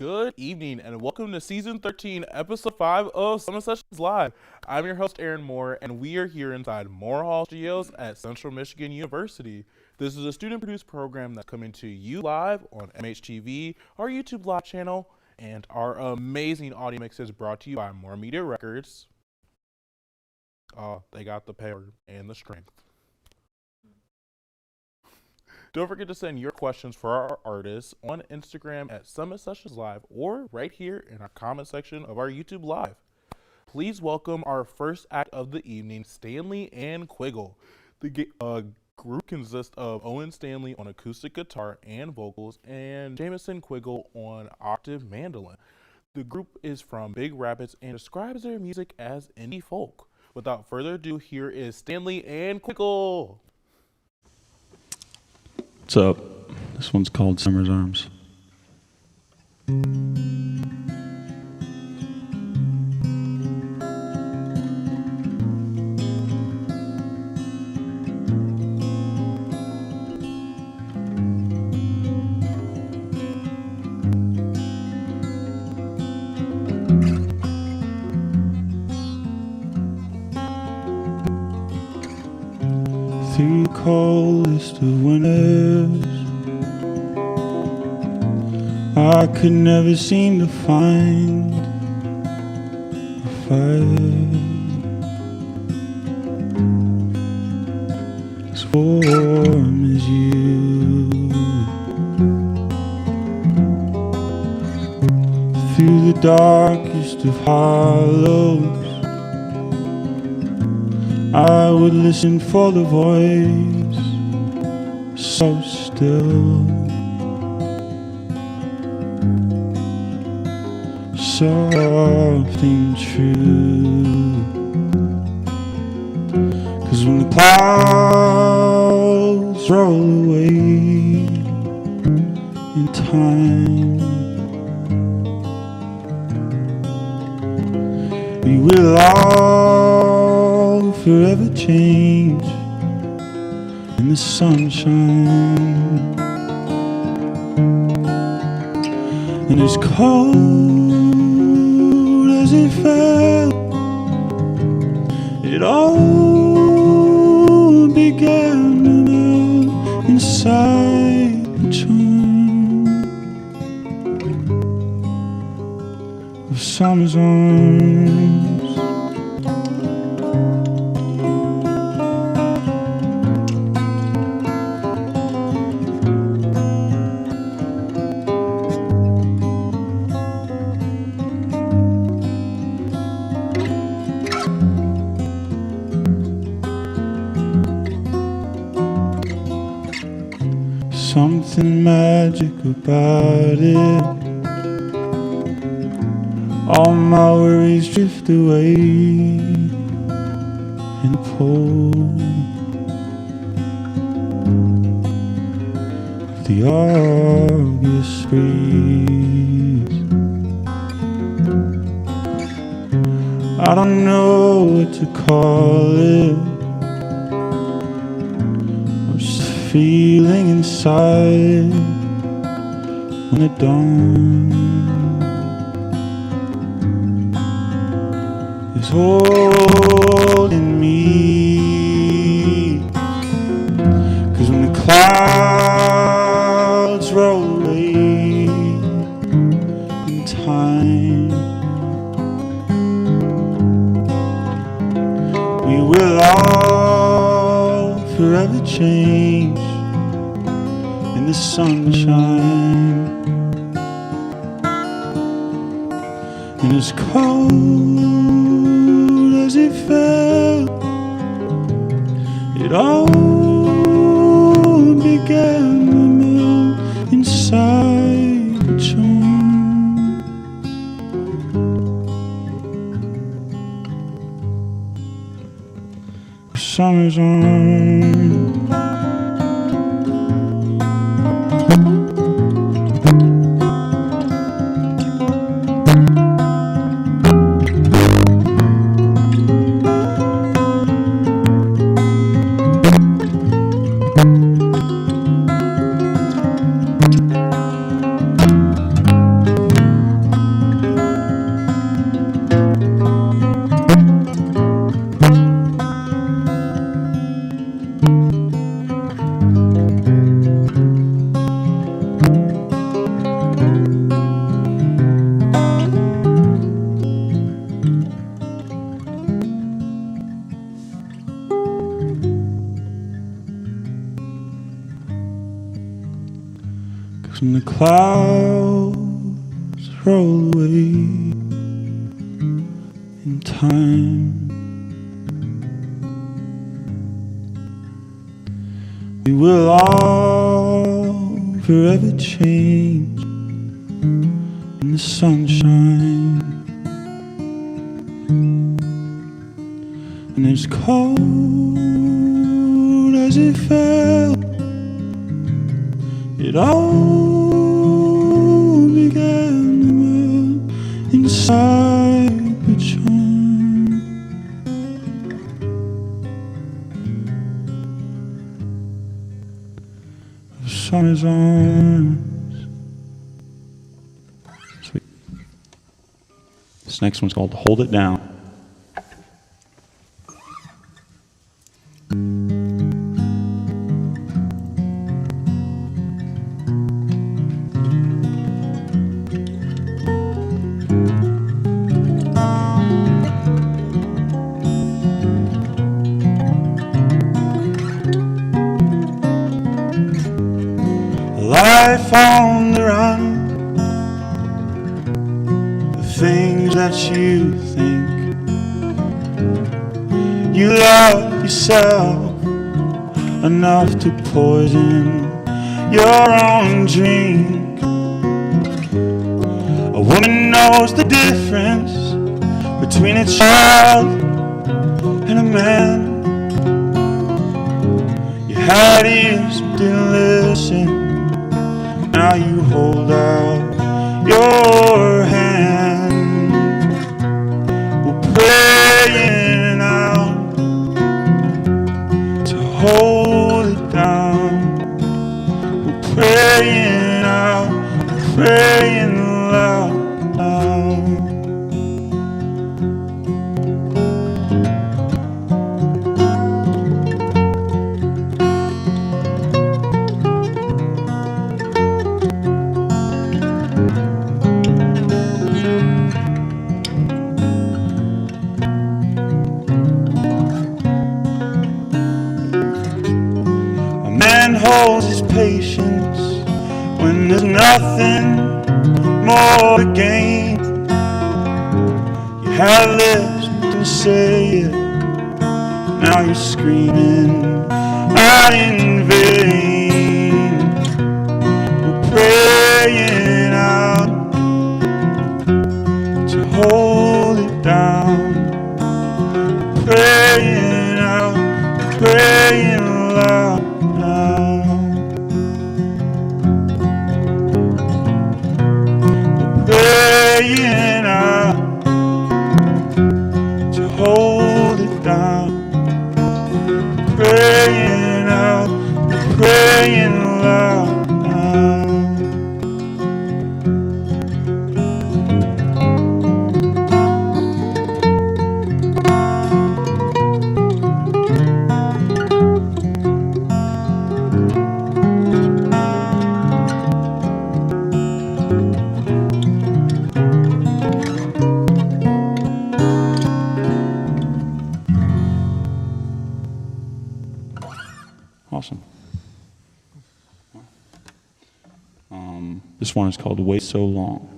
Good evening and welcome to season 13, episode 5 of Summer Sessions Live. I'm your host Aaron Moore and we are here inside Moore Hall Studios at Central Michigan University. This is a student-produced program that's coming to you live on MHTV, our YouTube live channel, and our amazing audio mixes brought to you by More Media Records. They got the power and the strength. Don't forget to send your questions for our artists on Instagram at Summit Sessions Live or right here in our comment section of our YouTube Live. Please welcome our first act of the evening, Stanley and Quiggle. The group consists of Owen Stanley on acoustic guitar and vocals and Jameson Quiggle on octave mandolin. The group is from Big Rapids and describes their music as indie folk. Without further ado, here is Stanley and Quiggle. What's up? This one's called Summer's Arms. Through the coldest of winters, I could never seem to find a fire as warm as you. Through the darkest of hollows, I would listen for the voice so still, soft and true. 'Cause when the clouds roll away in time, we will all forever change in the sunshine. And as cold as it felt, it all began to melt inside the charm of summer's arms. Something magic about it. All my worries drift away in the pull of the August breeze. I don't know what to call it, feeling inside when it dawn is holding me. 'Cause when the clouds roll away in time, we will all forever change in the sunshine. And as cold as it felt, it all began to melt inside the charm of summer's arms. when the clouds roll away in time. We will all forever change in the sunshine. And as cold as it felt, it all began to melt inside the charm of summer's arms. Sweet. This next one's called Hold It Down. Life on the run, the things that you think. You love yourself enough to poison your own drink. A woman knows the difference between a child and a man. You had ears but didn't listen. Now you hold out your hand. We're praying out to hold it down. We're praying out, praying loud. Holds his patience when there's nothing more to gain. You had lips but didn't say it. Now you're screaming out in vain. We're praying out to hold it down. Praying out, praying loud. Praying out to hold it down. Praying out, praying loud. Awesome. This one is called Wait So Long.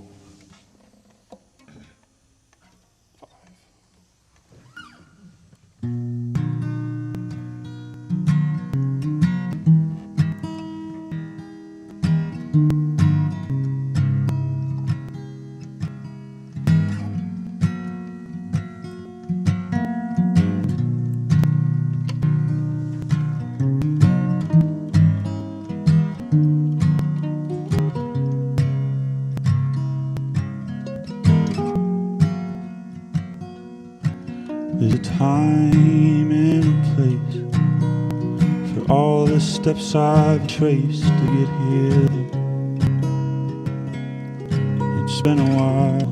There's a time and a place for all the steps I've traced to get here. It's been a while.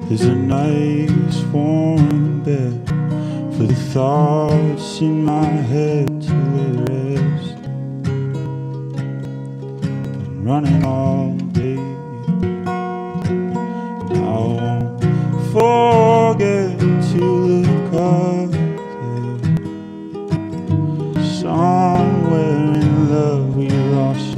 There's a nice warm bed for the thoughts in my head to lay rest. Been running all day, and I won't forget to look up there. Somewhere in love we lost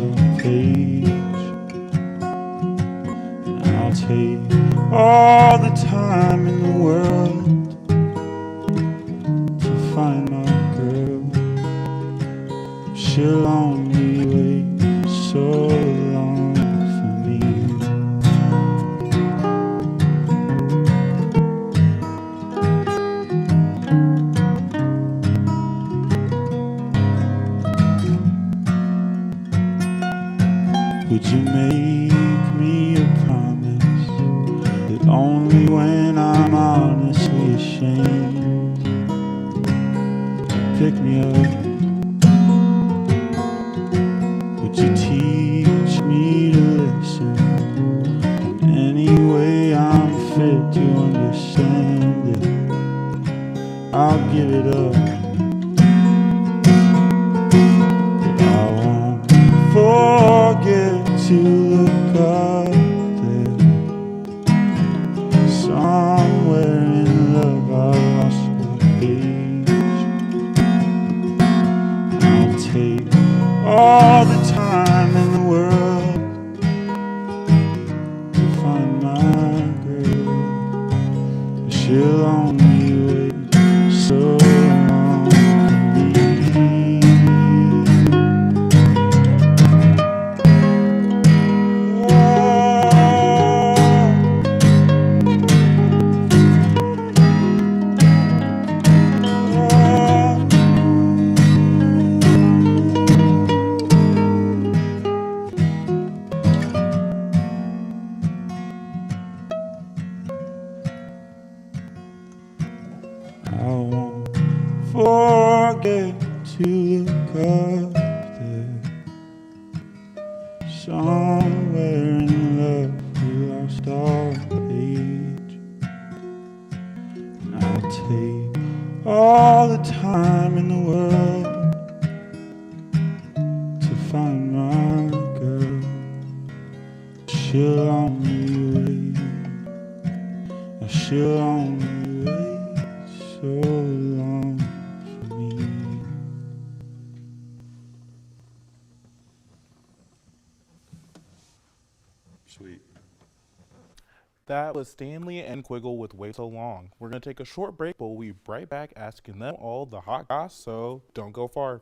I'll give it up. But I won't forget to look up there. Somewhere in love I lost the page. I'll take all the time in the world to find my girl. She'll only wait so long for me. I won't forget to look up there. Somewhere in love we lost our page. And I'll take all the time in the world to find my girl. She'll only wait. She'll only wait so long for me. Sweet. That was Stanley and Quiggle with Wait So Long. We're going to take a short break, but we'll be right back asking them all the hot goss, so don't go far.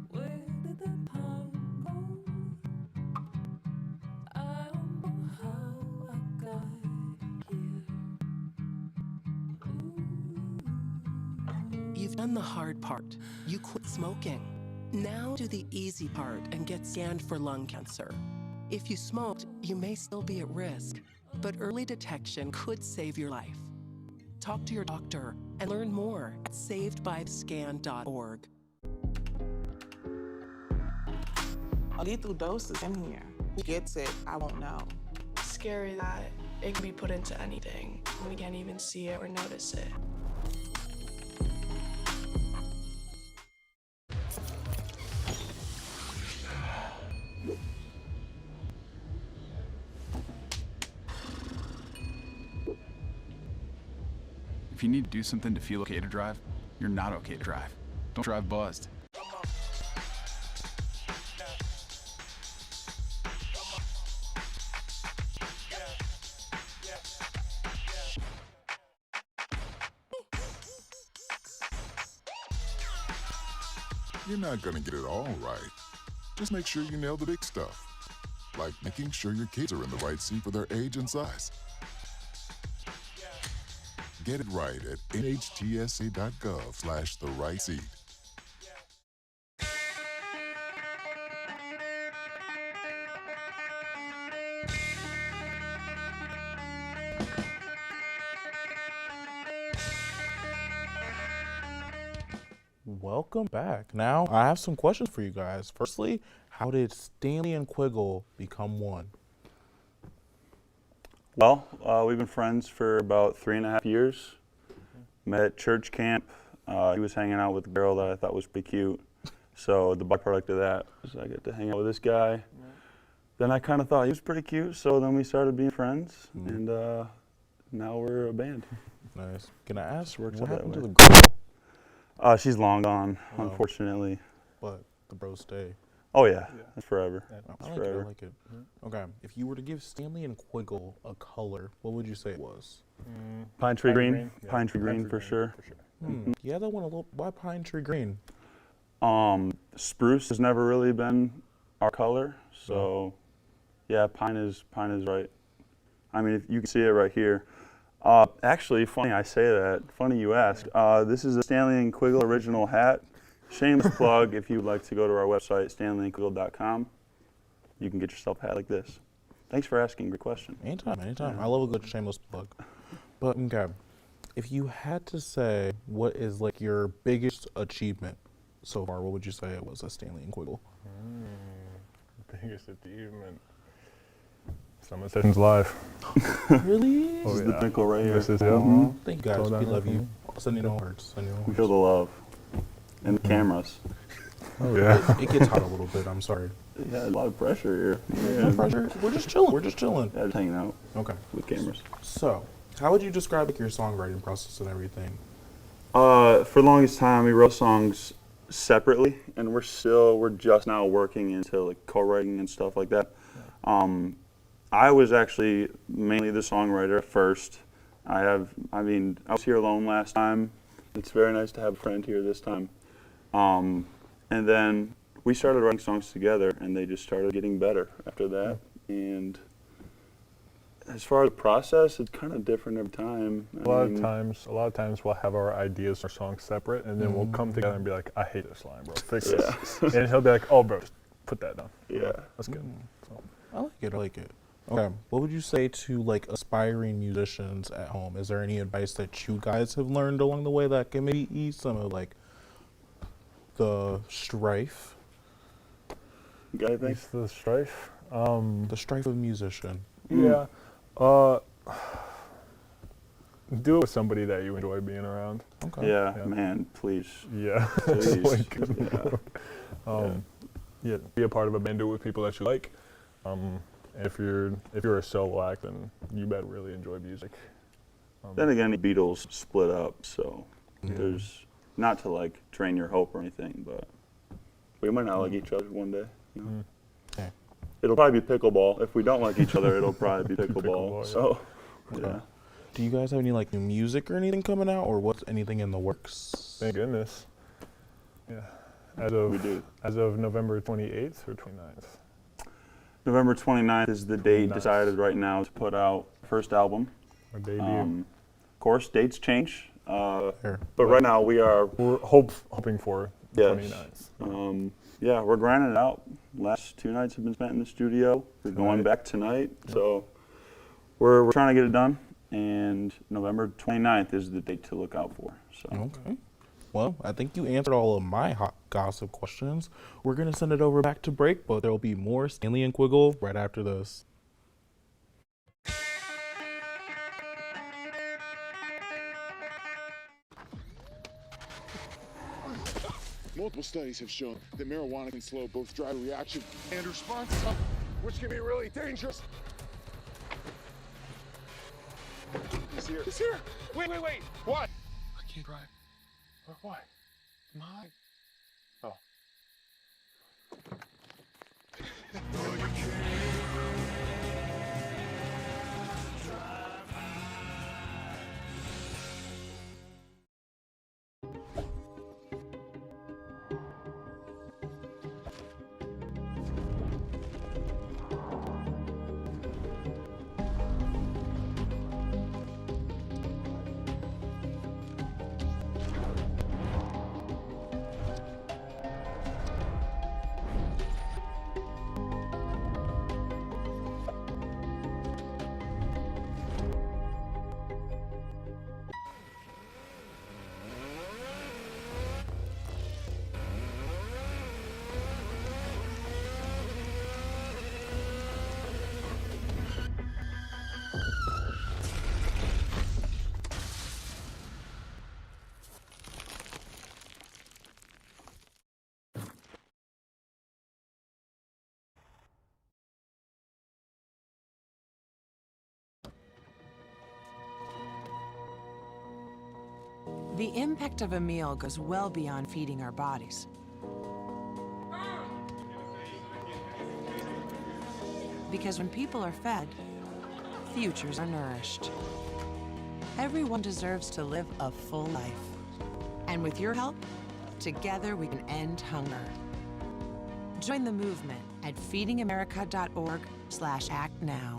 Where did the time go? I don't know how I got here. You've done the hard part. You quit smoking. Now do the easy part and get scanned for lung cancer. If you smoked, you may still be at risk, but early detection could save your life. Talk to your doctor and learn more at savedbyscan.org. A lethal dose is in here. Who gets it, I won't know. Scary that it can be put into anything. We can't even see it or notice it. If you need to do something to feel okay to drive, you're not okay to drive. Don't drive buzzed. You're not gonna get it all right. Just make sure you nail the big stuff, like making sure your kids are in the right seat for their age and size. Get it right at nhtsa.gov/the-right-seat. Welcome back. Now, I have some questions for you guys. Firstly, how did Stanley and Quiggle become one? Well, we've been friends for about 3.5 years. Met at church camp. He was hanging out with a girl that I thought was pretty cute. So the byproduct of that was I got to hang out with this guy. Then I kind of thought he was pretty cute, so then we started being friends, and now we're a band. Nice. Can I ask, what Works out happened that to way. the girl? She's long gone, Oh. unfortunately. But the bros stay. Oh yeah, that's forever. I That's like it, I forever. like it. Okay, if you were to give Stanley and Quiggle a color, what would you say it was? Pine tree green. Pine tree green for sure. Yeah, that one a little. Why pine tree green? Spruce has never really been our color, so yeah, pine is right. I mean, you can see it right here. Actually, funny I say that. Funny you ask. This is a Stanley and Quiggle original hat. Shameless plug. If you'd like to go to our website, stanleyandquiggle.com, you can get yourself a hat like this. Thanks for asking. Great question. Anytime. I love a good shameless plug. But okay, if you had to say what is like your biggest achievement so far, what would you say it was at Stanley and Quiggle? Biggest achievement. Summer Sessions Live. Really? This is the pinnacle right here. This is Thank you guys. We love you. Send you no hearts. Send you no We hearts. feel the love. And the cameras. Oh yeah. It gets hot a little bit. I'm sorry. Yeah, a lot of pressure here. No pressure. We're just chilling. We're just chilling. Yeah, just hanging out Okay. with cameras. So, how would you describe like your songwriting process and everything? For the longest time, we wrote songs separately, and we're just now working into like co-writing and stuff like that. I was actually mainly the songwriter at first. I was here alone last time. It's very nice to have a friend here this time. And then we started writing songs together, and they just started getting better after that. And as far as the process, it's kind of different every time. A lot of times we'll have our ideas for songs separate, and then we'll come together and be like, I hate this line, bro. Fix this. And he'll be like, oh, bro, just put that down. Yeah. That's good. So. I like it. I like it. Okay. What would you say to like aspiring musicians at home? Is there any advice that you guys have learned along the way that can maybe ease some of like the strife? You got anything? It's the strife. The strife of a musician. Yeah. Do it with somebody that you enjoy being around. Okay. Yeah, man, please. Yeah. Please. Like, Yeah. be a part of a band, do it with people that you like. If you're a solo act, then you better really enjoy music. Then again, the Beatles split up, so there's not to like drain your hope or anything, but we might not like each other one day. You know? Okay. It'll probably be pickleball. If we don't like each other, it'll probably be pickleball. Pickleball, So, Okay. yeah. Do you guys have any like new music or anything coming out, or what's anything in the works? Thank goodness. Yeah. We do. As of November 28th or 29th. November 29th is the date Nice. decided right now to put out first album. Our debut. Of course, dates change, Fair. but right now we are. We're hoping for the Yes. 29th. Yeah, we're grinding it out. Last 2 nights have been spent in the studio. We're going back tonight, so we're trying to get it done. And November 29th is the date to look out for. So. Okay. Well, I think you answered all of my hot gossip questions. We're going to send it over back to break, but there will be more Stanley and Quiggle right after this. Multiple studies have shown that marijuana can slow both driver reaction and response time, which can be really dangerous. He's here. He's here. Wait. What? I can't drive. Why? Mine. Oh. The impact of a meal goes well beyond feeding our bodies. Because when people are fed, futures are nourished. Everyone deserves to live a full life. And with your help, together we can end hunger. Join the movement at feedingamerica.org/actnow.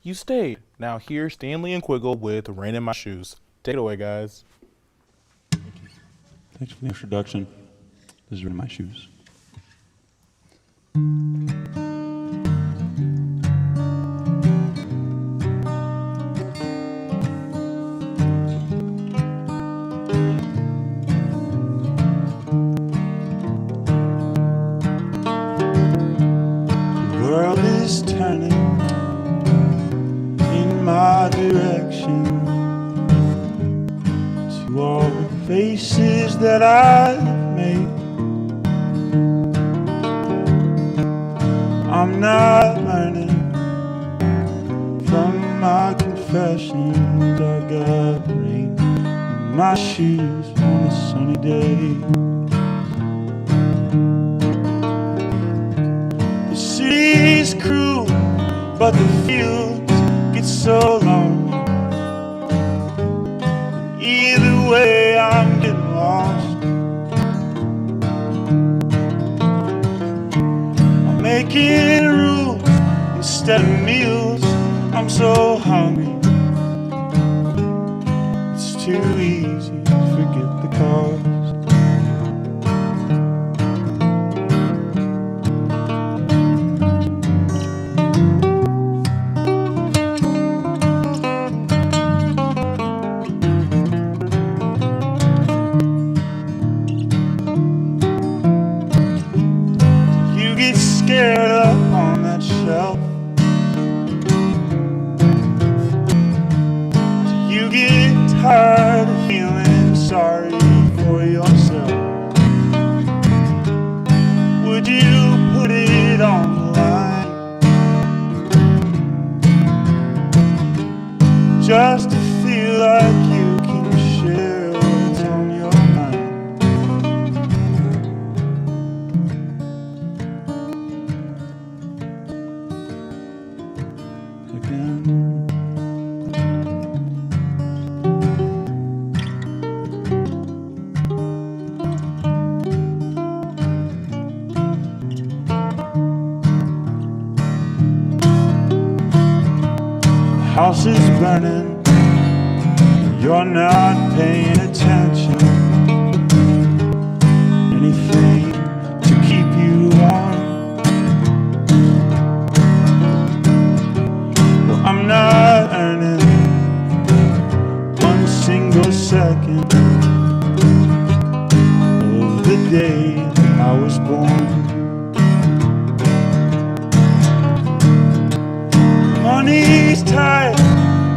You stayed. Now here's Stanley and Quiggle with Rain in My Shoes. Take it away, guys. Thanks for the introduction. This is Rain in My Shoes. confession to all the faces that I've made. I'm not learning from my confessions. I got rain in my shoes on a sunny day. The city's cruel, but the fields get so long. Either way, I'm getting lost. I'm making rules instead of meals. I'm so hungry. It's too easy to forget the cost. Scared up on that shelf. Do you get tired of feeling sorry for yourself? Would you put it on the line just to feel like you can share what's on your mind? House is burning, you're not paying attention. Anything to keep you warm. Well, I'm not earning one single second of the day I was born. Money's tight,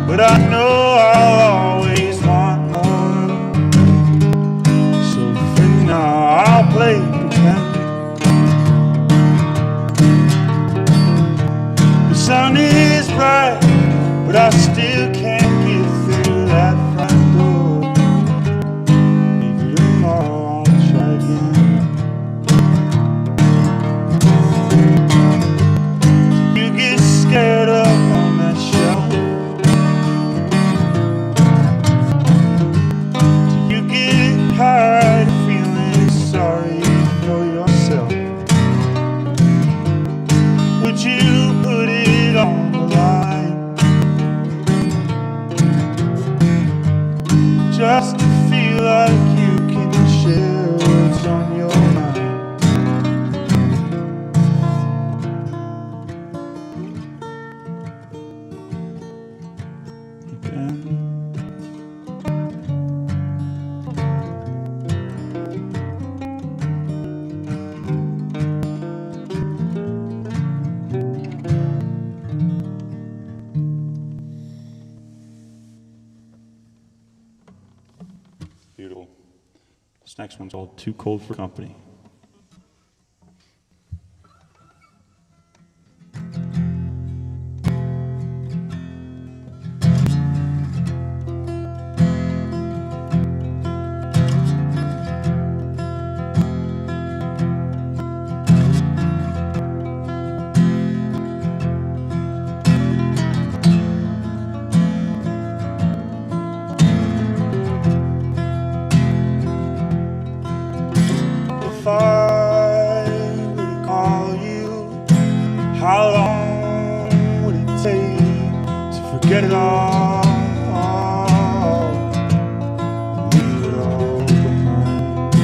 but I know I'll always want more. So for now I'll play pretend. The sun is bright, but I still can't get through that front door. Maybe tomorrow I'll try again. You get scared up on that shelf. Do you get tired of feeling sorry for yourself? Would you put it on the line just to feel like you can share what's on your mind? Beautiful. This next one's called Too Cold for Company. If I were to call you, how long would it take to forget it all? Leave it all behind.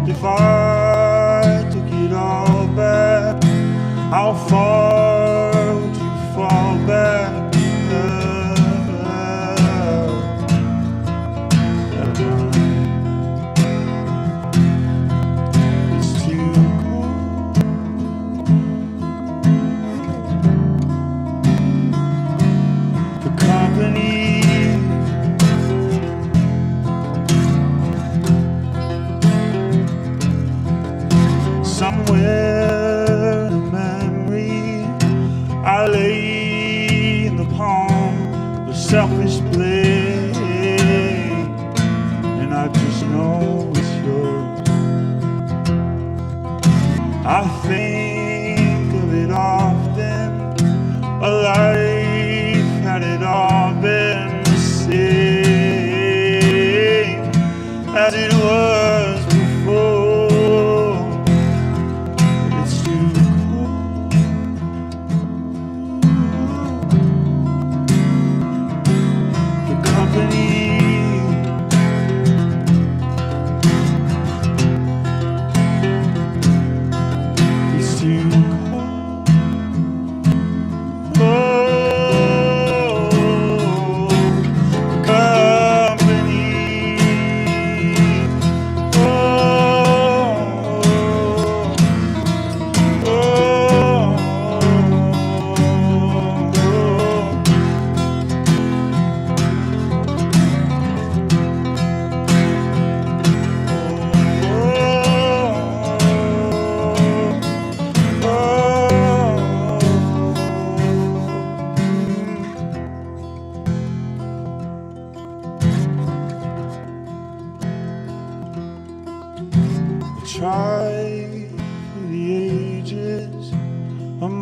If I took it all back, how far would you fall back?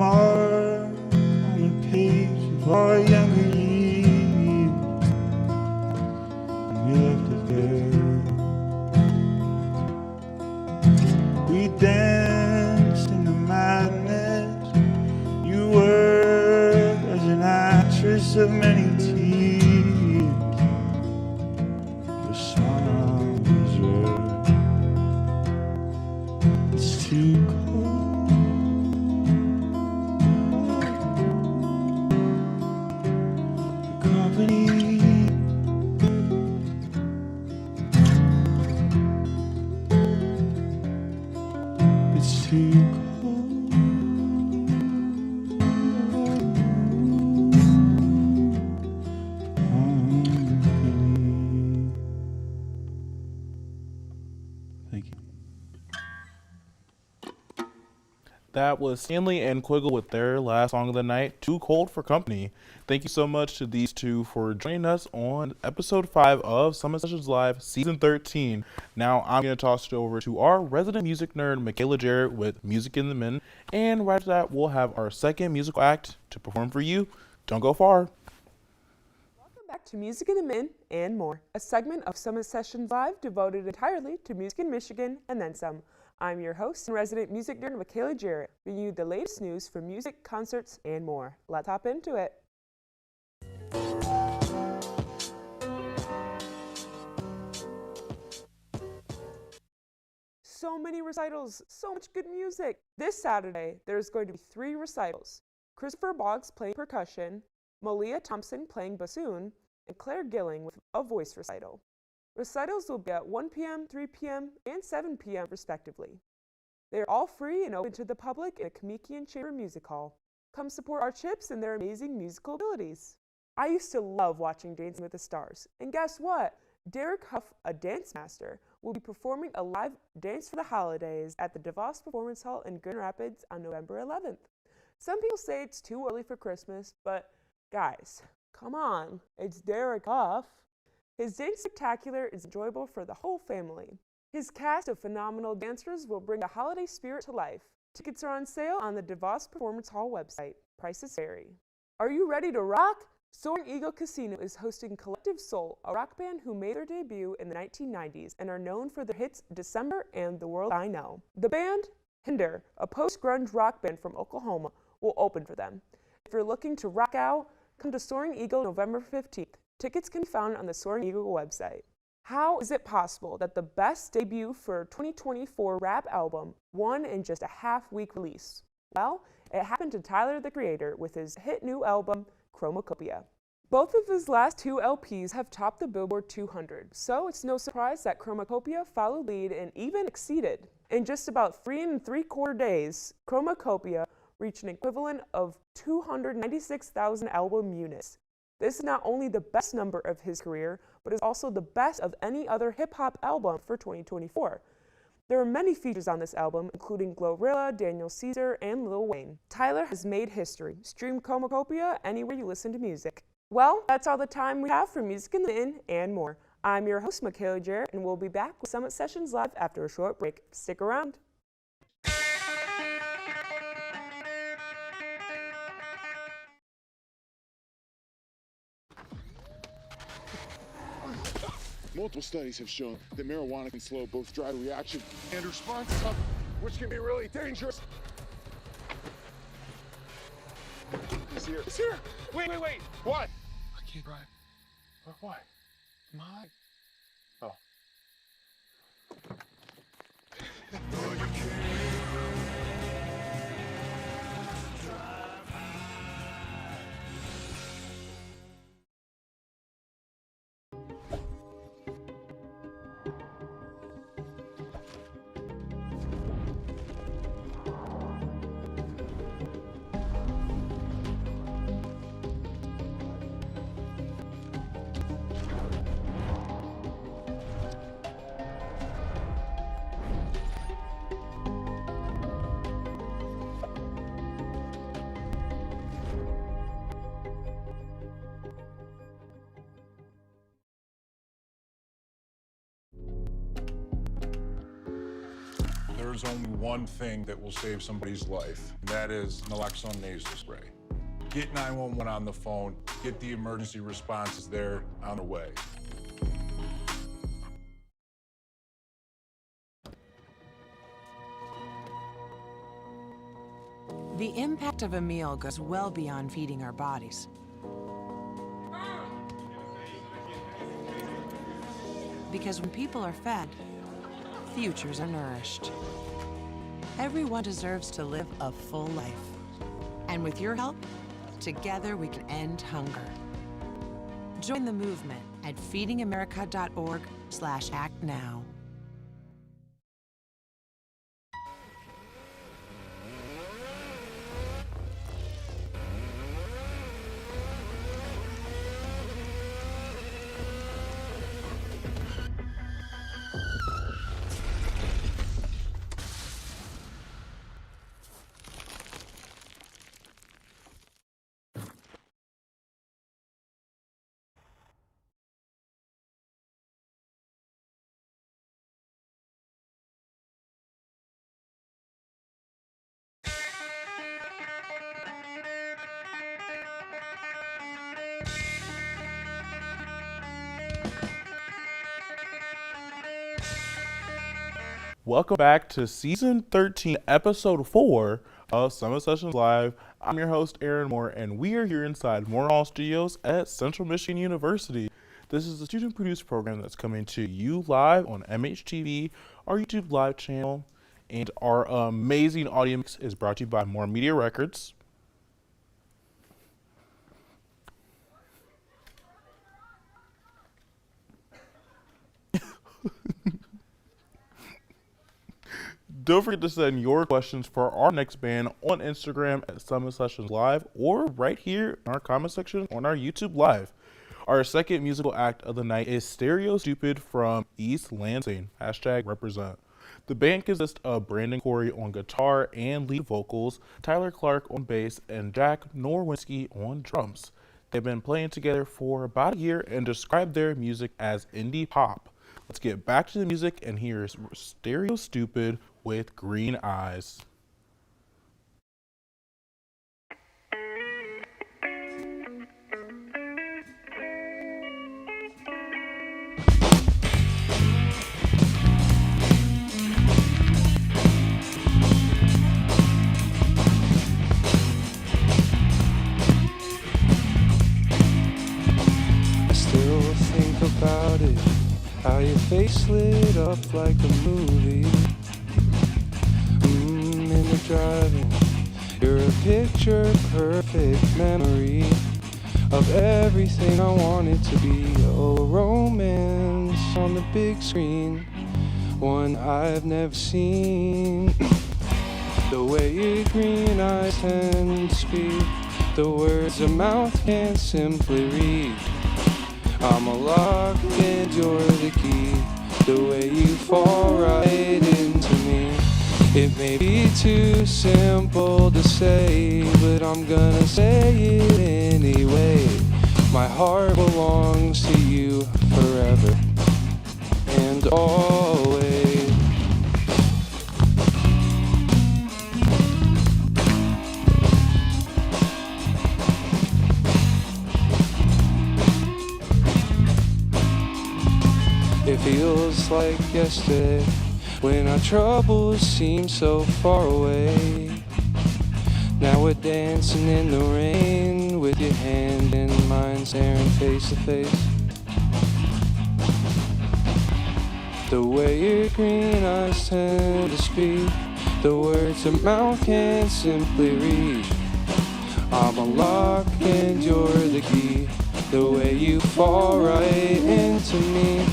mark on the page of our younger years. We left it there. We danced in the madness. You were as an actress of many tears. The sun was red. It's too cold. The company. It's too cold. Thank you. That was Stanley and Quiggle with their last song of the night, Too Cold for Company. Thank you so much to these two for joining us on episode 5 of Summit Sessions Live, season 13. Now I'm going to toss it over to our resident music nerd, Michaela Jarrett, with Music in the Men. And right after that, we'll have our second musical act to perform for you. Don't go far. Welcome back to Music in the Men and More, a segment of Summit Sessions Live devoted entirely to music in Michigan and then some. I'm your host and resident music nerd, Michaela Jarrett, bringing you the latest news for music, concerts, and more. Let's hop into it. So many recitals, so much good music. This Saturday, there's going to be 3 recitals. Christopher Boggs playing percussion, Malia Thompson playing bassoon, and Claire Gilling with a voice recital. Recitals will be at 1 p.m., 3 p.m., and 7 p.m. respectively. They are all free and open to the public in the Kamikian Chamber Music Hall. Come support our Chips and their amazing musical abilities. I used to love watching Dancing with the Stars, and guess what? Derek Huff, a dance master, will be performing a live Dance for the Holidays at the DeVos Performance Hall in Grand Rapids on November 11th. Some people say it's too early for Christmas, but guys, come on, it's Derek Huff. His dance spectacular is enjoyable for the whole family. His cast of phenomenal dancers will bring the holiday spirit to life. Tickets are on sale on the DeVos Performance Hall website. Prices vary. Are you ready to rock? Soaring Eagle Casino is hosting Collective Soul, a rock band who made their debut in the 1990s and are known for their hits December and The World I Know. The band, Hinder, a post-grunge rock band from Oklahoma, will open for them. If you're looking to rock out, come to Soaring Eagle November 15th. Tickets can be found on the Soaring Eagle website. How is it possible that the best debut for 2024 rap album won in just a half-week release? Well, it happened to Tyler, the Creator, with his hit new album, Chromacopia. Both of his last 2 LPs have topped the Billboard 200, so it's no surprise that Chromacopia followed lead and even exceeded. In just about 3 3/4 days, Chromacopia reached an equivalent of 296,000 album units. This is not only the best number of his career, but is also the best of any other hip-hop album for 2024. There are many features on this album, including Glorilla, Daniel Caesar, and Lil Wayne. Tyler has made history. Stream Chromacopia anywhere you listen to music. Well, that's all the time we have for Music in the In and More. I'm your host, Michaela Jarrett, and we'll be back with Summit Sessions Live after a short break. Stick around. Multiple studies have shown that marijuana can slow both dry reaction and response time, which can be really dangerous. He's here. He's here. Wait. What? I can't drive. Why? My. Oh. there's only one thing that will save somebody's life, and that is naloxone nasal spray. Get 911 on the phone, get the emergency responses there on the way. The impact of a meal goes well beyond feeding our bodies. Because when people are fed, futures are nourished. Everyone deserves to live a full life. And with your help, together we can end hunger. Join the movement at feedingamerica.org/actnow. Welcome back to Season 13, Episode 4 of Summit Sessions Live. I'm your host, Aaron Moore, and we are here inside Moore Hall Studios at Central Michigan University. This is a student-produced program that's coming to you live on MHTV, our YouTube Live channel, and our amazing audio mix is brought to you by More Media Records. Don't forget to send your questions for our next band on Instagram at Summit Sessions Live or right here in our comment section on our YouTube Live. Our second musical act of the night is Stereo Stupid from East Lansing, #represent. The band consists of Brandon Corey on guitar and lead vocals, Tyler Clark on bass, and Jack Norwinski on drums. They've been playing together for about a year and describe their music as indie pop. Let's get back to the music, and here's Stereo Stupid with Green Eyes. I still think about it, how your face lit up like a movie. In the driving, you're a picture perfect memory of everything I wanted to be. Oh, romance on the big screen, one I've never seen. The way your green eyes tend to speak, the words a mouth can't simply read. I'm a lock and you're the key, the way you fall right into me. It may be too simple to say, but I'm gonna say it anyway. My heart belongs to you forever and always. It feels like yesterday when our troubles seem so far away. Now we're dancing in the rain with your hand in mine, staring face to face. The way your green eyes tend to speak, the words a mouth can't simply reach. I'm a lock and you're the key, the way you fall right into me.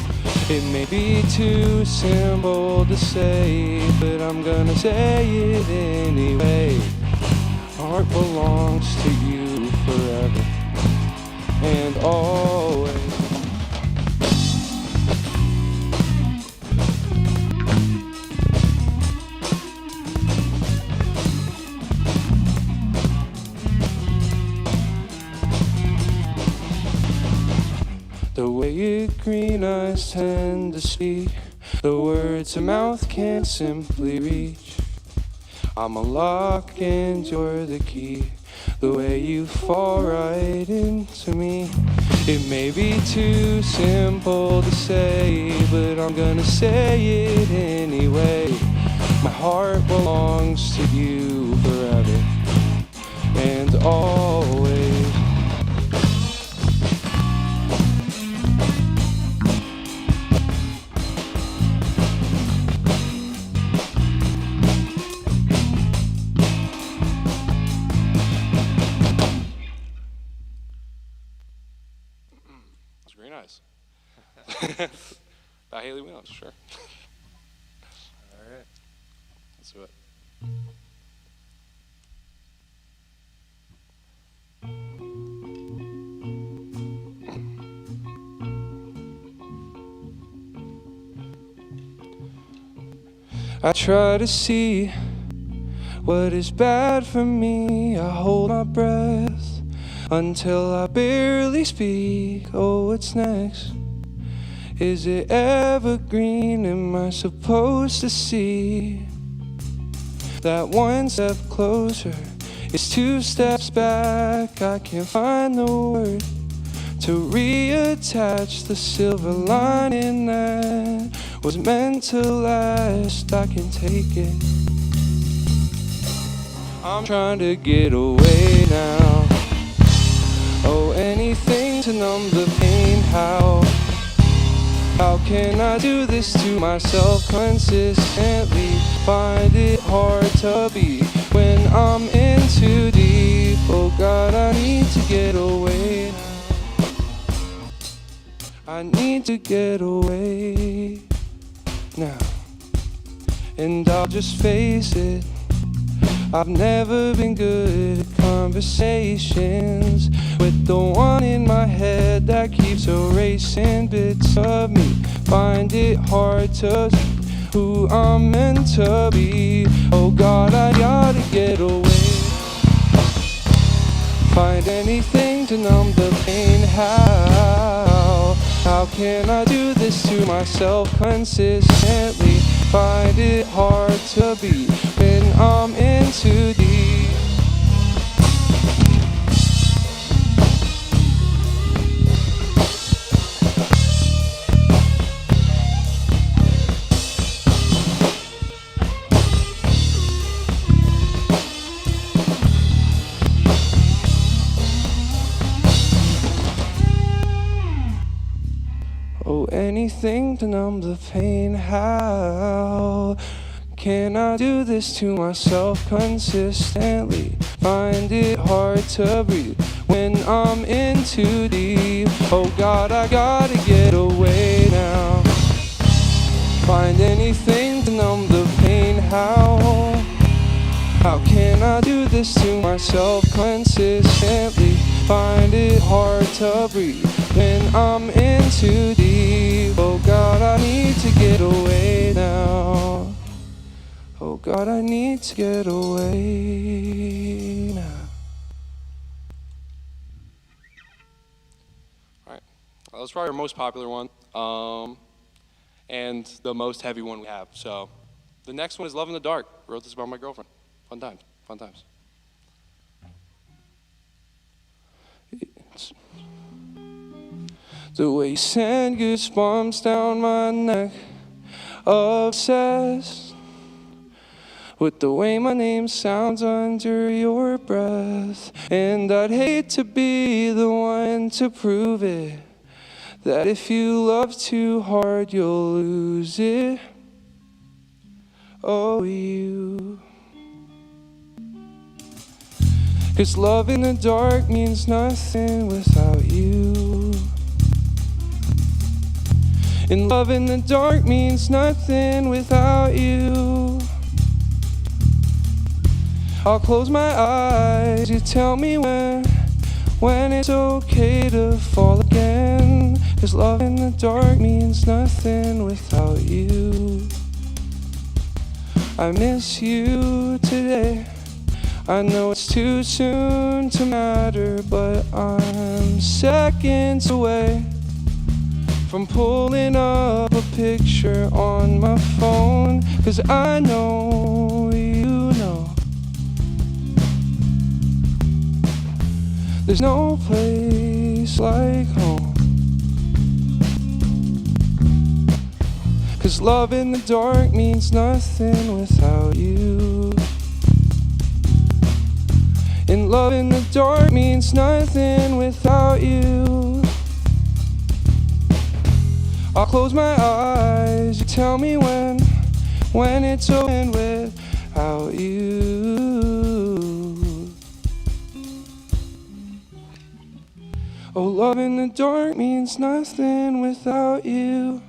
It may be too simple to say, but I'm gonna say it anyway. Heart belongs to you forever and always. The way your green eyes tend to speak, the words a mouth can't simply reach. I'm a lock and you're the key. The way you fall right into me. It may be too simple to say, but I'm gonna say it anyway. My heart belongs to you forever and always. That's very nice. By Haley Williams, sure. All right. Let's do it. I try to see what is bad for me. I hold my breath until I barely speak. Oh, what's next? Is it evergreen? Am I supposed to see that one step closer is two steps back? I can't find the word to reattach the silver lining that was meant to last. I can take it. I'm trying to get away now. Oh, anything to numb the pain. How can I do this to myself consistently? Find it hard to be when I'm in too deep. Oh God, I need to get away now. I need to get away now. And I'll just face it, I've never been good at conversations with the one in my head that keeps erasing bits of me. Find it hard to see who I'm meant to be. Oh God, I gotta get away. Find anything to numb the pain. How can I do this to myself consistently? Find it hard to be when I'm in too deep. Oh, anything to numb the pain. How can I do this to myself consistently? Find it hard to breathe when I'm in too deep. Oh God, I gotta get away now. Find anything to numb the pain. How can I do this to myself consistently? Find it hard to breathe when I'm in too deep. Oh God, I need to get away now. Oh God, I need to get away now. All right. That's probably our most popular one, and the most heavy one we have. So the next one is Love in the Dark. Wrote this about my girlfriend. Fun times. Fun times. It's the way you send goosebumps down my neck. Obsessed with the way my name sounds under your breath. And I'd hate to be the one to prove it, that if you love too hard, you'll lose it. Oh, you. 'Cause love in the dark means nothing without you. And love in the dark means nothing without you. I'll close my eyes, you tell me when it's okay to fall again. 'Cause love in the dark means nothing without you. I miss you today. I know it's too soon to matter, but I'm seconds away from pulling up a picture on my phone, 'cause I know you know there's no place like home. 'Cause love in the dark means nothing without you. And love in the dark means nothing without you. I'll close my eyes, you tell me when it's over without you. Oh, love in the dark means nothing without you.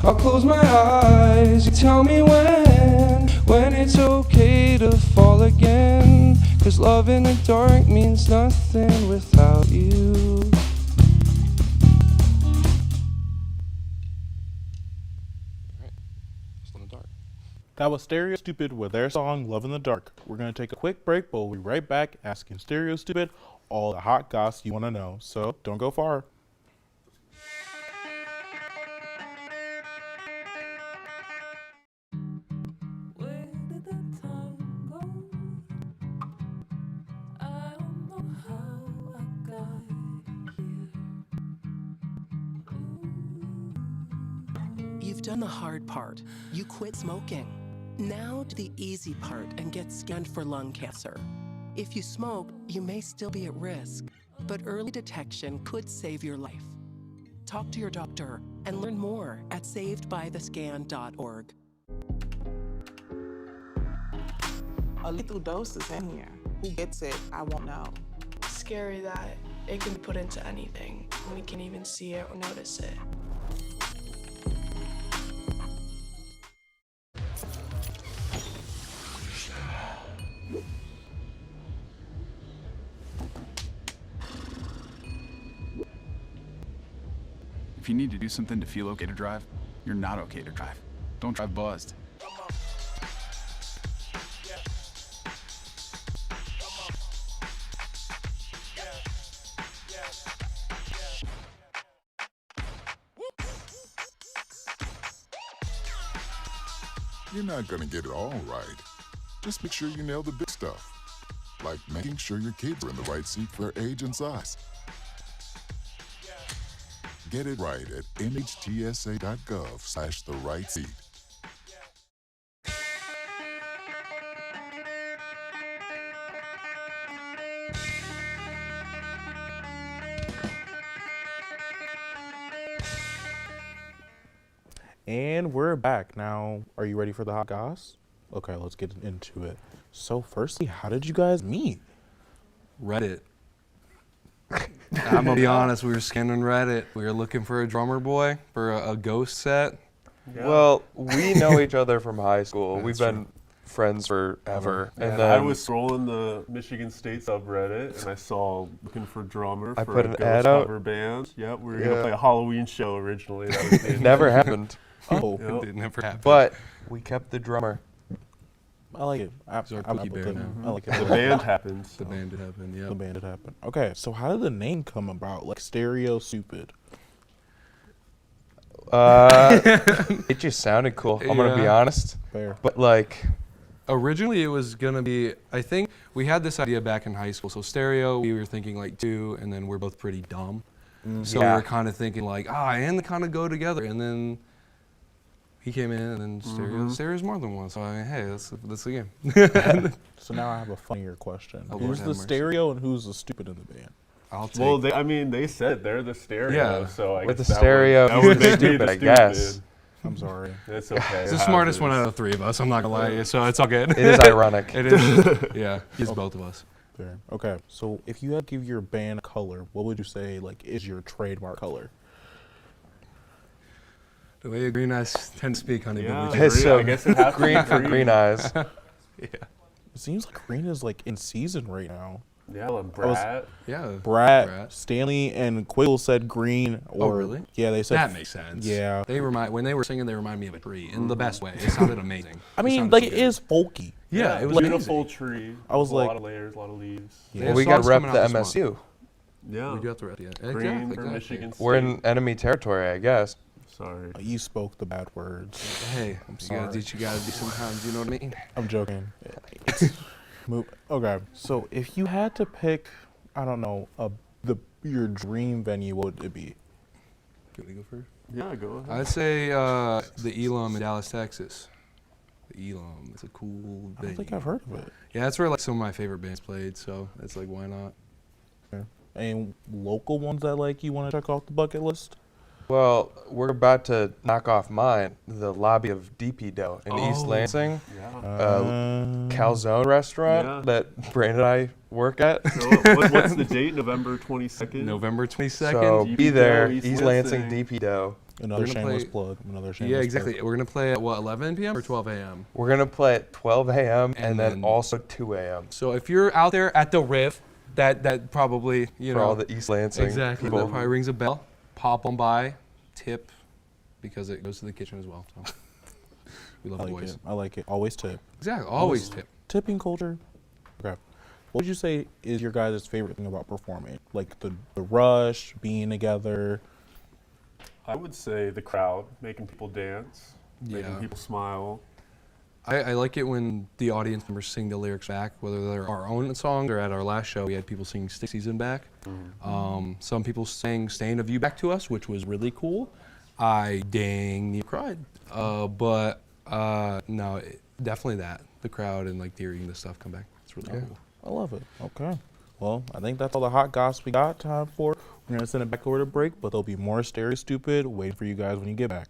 I'll close my eyes, you tell me when it's okay to fall again. 'Cause love in the dark means nothing without you. That was Stereo Stupid with their song Love in the Dark. We're going to take a quick break, but we'll be right back asking Stereo Stupid all the hot goss you want to know. So don't go far. Where did the time go? I don't know how I got here. You've done the hard part. You quit smoking. Now do the easy part and get scanned for lung cancer. If you smoke, you may still be at risk, but early detection could save your life. Talk to your doctor and learn more at savedbythescan.org. A lethal dose is in here. Who gets it, I won't know. Scary that it can be put into anything. We can't even see it or notice it. If you need to do something to feel okay to drive, you're not okay to drive. Don't drive buzzed. You're not gonna get it all right. Just make sure you nail the big stuff, like making sure your kids are in the right seat for their age and size. Get it right at nhtsa.gov/the-right-seat. And we're back. Now, are you ready for the hot goss? Okay, let's get into it. So firstly, how did you guys meet? Reddit. I'm gonna be honest, we were scanning Reddit. We were looking for a drummer boy for a ghost set. Yeah. Well, we know each other from high school. We've been friends forever. And then I was scrolling the Michigan State subreddit and I saw looking for drummer I for put a an ghost ad out. cover band. Yep, we were gonna play a Halloween show originally. That was It never happened. Oh, Yep. It never happened. But we kept the drummer. I like it. I'm our up Cookie with Bear it. now. I like it. The band happened. The band did happen, yeah. The band did happen. Okay, so how did the name come about? Like Stereo Stupid. It just sounded cool. I'm gonna be honest. Fair. But like, originally it was gonna be, I think we had this idea back in high school. So stereo, we were thinking like two, and then we're both pretty dumb. So we Yeah. were kind of thinking like, and they kind of go together. And then he came in, and then stereo's more than one. So I mean, hey, that's the game. So now I have a funnier question. Oh, Who's Lord the have mercy. stereo and who's the stupid in the band? I'll take. Well, they said they're the stereo. Yeah. So I with the guess that stereo, that he's would the make me stupid, I guess. I'm sorry. That's okay. He's the smartest one out of the three of us. I'm not gonna lie to you, so it's all good. It is ironic. It is. Yeah, he's both of us. Fair. Okay, so if you had to give your band a color, what would you say like is your trademark color? The way green eyes tend to speak, honey. Yeah. but we Hey, can- so I guess it has to green be for green. green eyes. Yeah. It seems like green is like in season right now. Yeah, like Brat. Yeah. Brat, Stanley and Quiggle said green. Or, Oh, really? Yeah, they said That makes sense. Yeah. When they were singing, they remind me of a tree in the best way. It sounded amazing. I mean, sounded like so it good. is folky. Yeah, it was beautiful amazing. tree. I was a like- lot of layers, a lot of leaves. Yeah. They We have got to songs rep coming the out this month. MSU. Yeah. We do have to wrap it. Green Exactly. for Michigan State. We're in enemy territory, I guess. Sorry. You spoke the bad words. Hey, I'm you sorry. gotta do what you gotta do sometimes. You know what I mean? I'm joking. Okay, so if you had to pick, I don't know, your dream venue, what would it be? Can we go first? Yeah, go ahead. I'd say the Elam in Dallas, Texas. The Elam. It's a cool venue. I don't think I've heard of it. Yeah, that's where like some of my favorite bands played. So it's like, why not? Okay. Any local ones that like you want to check off the bucket list? Well, we're about to knock off mine, the lobby of DP Dough in East Lansing. Calzone restaurant that Brandon and I work at. So what's the date? November 22nd? November 22nd. So DP be there, Dough, East Lansing DP Dough. Another shameless plug. Yeah, exactly. We're going to play at what, 11 p.m. or 12 a.m.? We're going to play at 12 a.m. and then also 2 a.m. So if you're out there at the Riv, that probably, you For know. all the East Lansing Exactly. people. That probably rings a bell. Pop on by, tip, because it goes to the kitchen as well. So we love the boys. I like it. Always tip. Exactly. Always tip. Tipping culture. Okay. What would you say is your guys' favorite thing about performing? Like the rush, being together? I would say the crowd, making people dance, making Yeah. people smile. I like it when the audience members sing the lyrics back, whether they're our own songs or at our last show, we had people singing Stick Season back. Some people sang Staying of You back to us, which was really cool. I dang near cried. No, definitely that. The crowd and like hearing the stuff come back. It's really cool. I love it. Okay. Well, I think that's all the hot gossip we got time for. We're going to send it back over to break, but there'll be more Stereo Stupid waiting for you guys when you get back.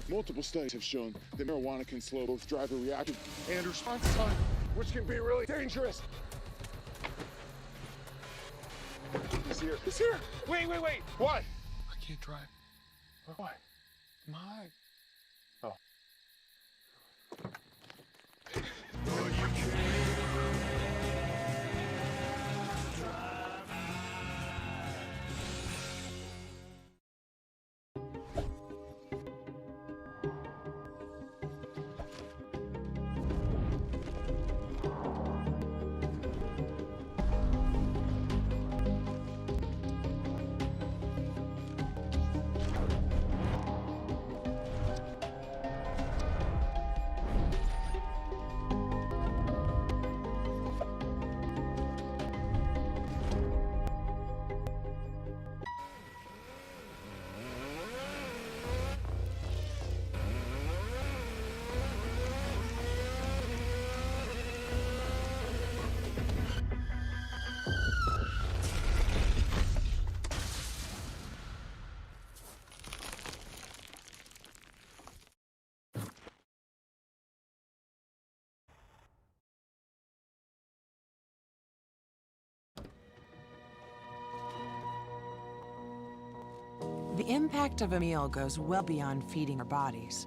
Multiple studies have shown that marijuana can slow both driver reaction and response time, which can be really dangerous. He's here. He's here. Wait. What? I can't drive. Why? My. Oh. The impact of a meal goes well beyond feeding our bodies.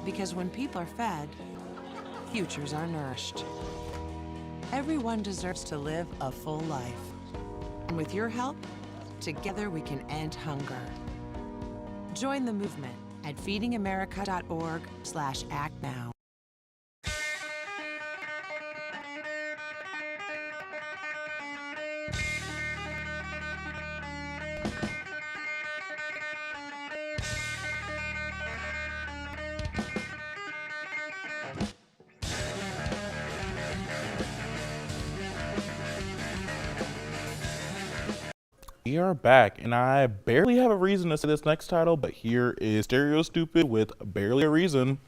Because when people are fed, futures are nourished. Everyone deserves to live a full life. And with your help, together we can end hunger. Join the movement at feedingamerica.org/act now. We are back, and I barely have a reason to say this next title, but here is Stereo Stupid with Barely a Reason.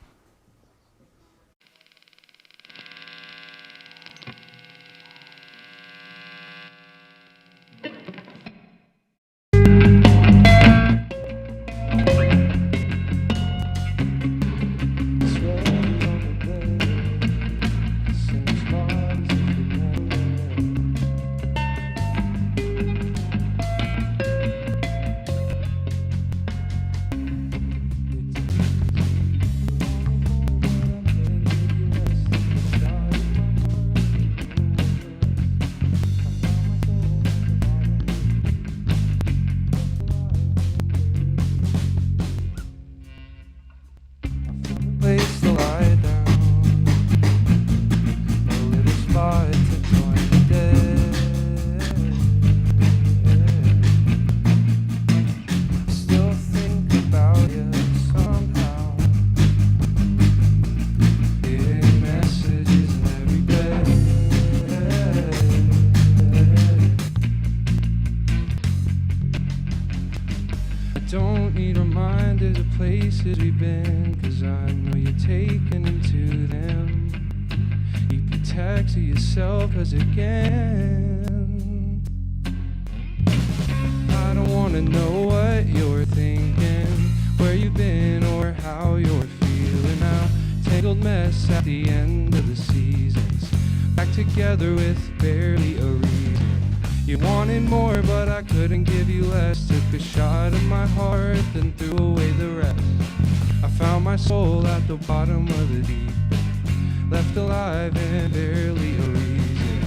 the places we've been, 'cause I know you're taken into them. Keep your tag to yourself, 'cause again, I don't wanna know what you're thinking, where you've been or how you're feeling now. Tangled mess at the end of the seasons, back together with barely a reason. You wanted more, but I couldn't give you less. Took a shot at my heart, then threw away the rest. I found my soul at the bottom of the deep end, left alive and barely a reason.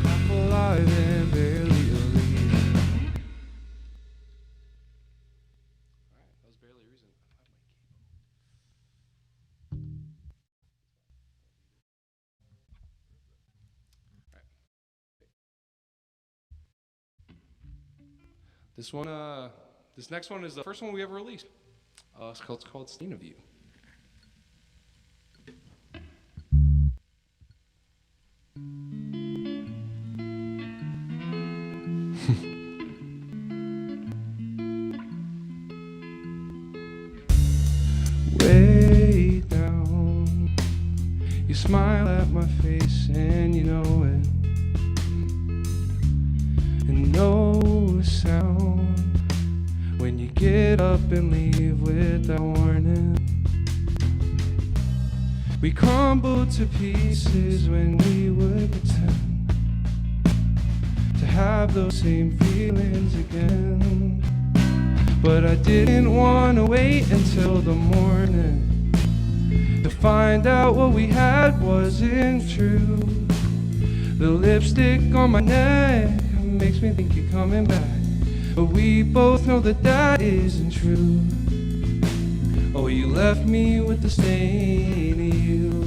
Half alive and barely a reason. This next one is the first one we ever released. It's called Stain of You. Way down, you smile at my face and you know it. And no sound when you get up and leave without warning. We crumbled to pieces when we would pretend to have those same feelings again. But I didn't want to wait until the morning to find out what we had wasn't true. The lipstick on my neck makes me think you're coming back, but we both know that that isn't true. Oh, you left me with the stain of you.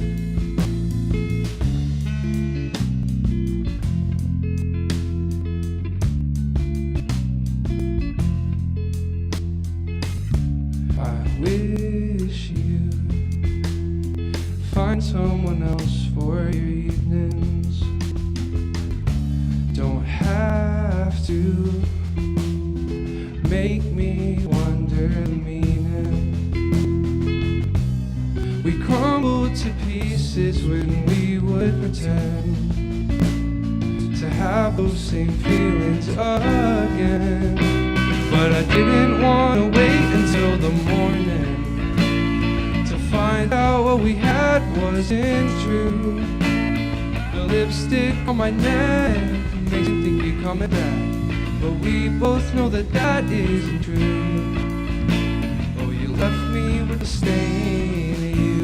I wish you'd find someone else for your evenings. Don't have to make me wonder the meaning. We crumbled to pieces when we would pretend to have those same feelings again. But I didn't want to wait until the morning to find out what we had wasn't true. The lipstick on my neck makes me think you're coming back, but we both know that that isn't true. Oh, you left me with the stain of you.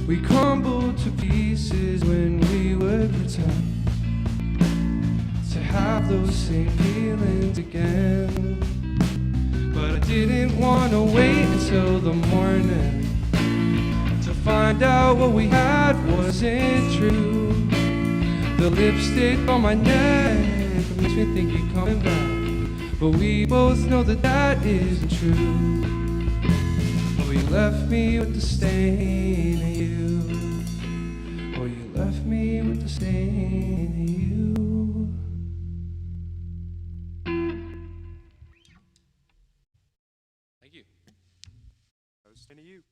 We crumbled to pieces when we would pretend to have those same feelings again. But I didn't want to wait until the morning to find out what we had wasn't true. The lipstick on my neck makes me think you're coming back, but we both know that that isn't true. Oh, you left me with the stain of you. Oh, you left me with the stain of you. Thank you. I was saying to you.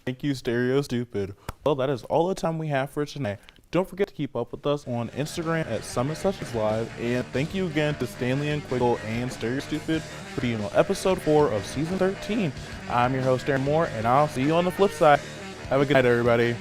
Thank you, Stereo Stupid. Well, that is all the time we have for tonight. Don't forget to keep up with us on Instagram at Summit Sessions Live. And thank you again to Stanley and Quiggle and Stereo Stupid for being on episode 4 of season 13. I'm your host, Aaron Moore, and I'll see you on the flip side. Have a good night, everybody.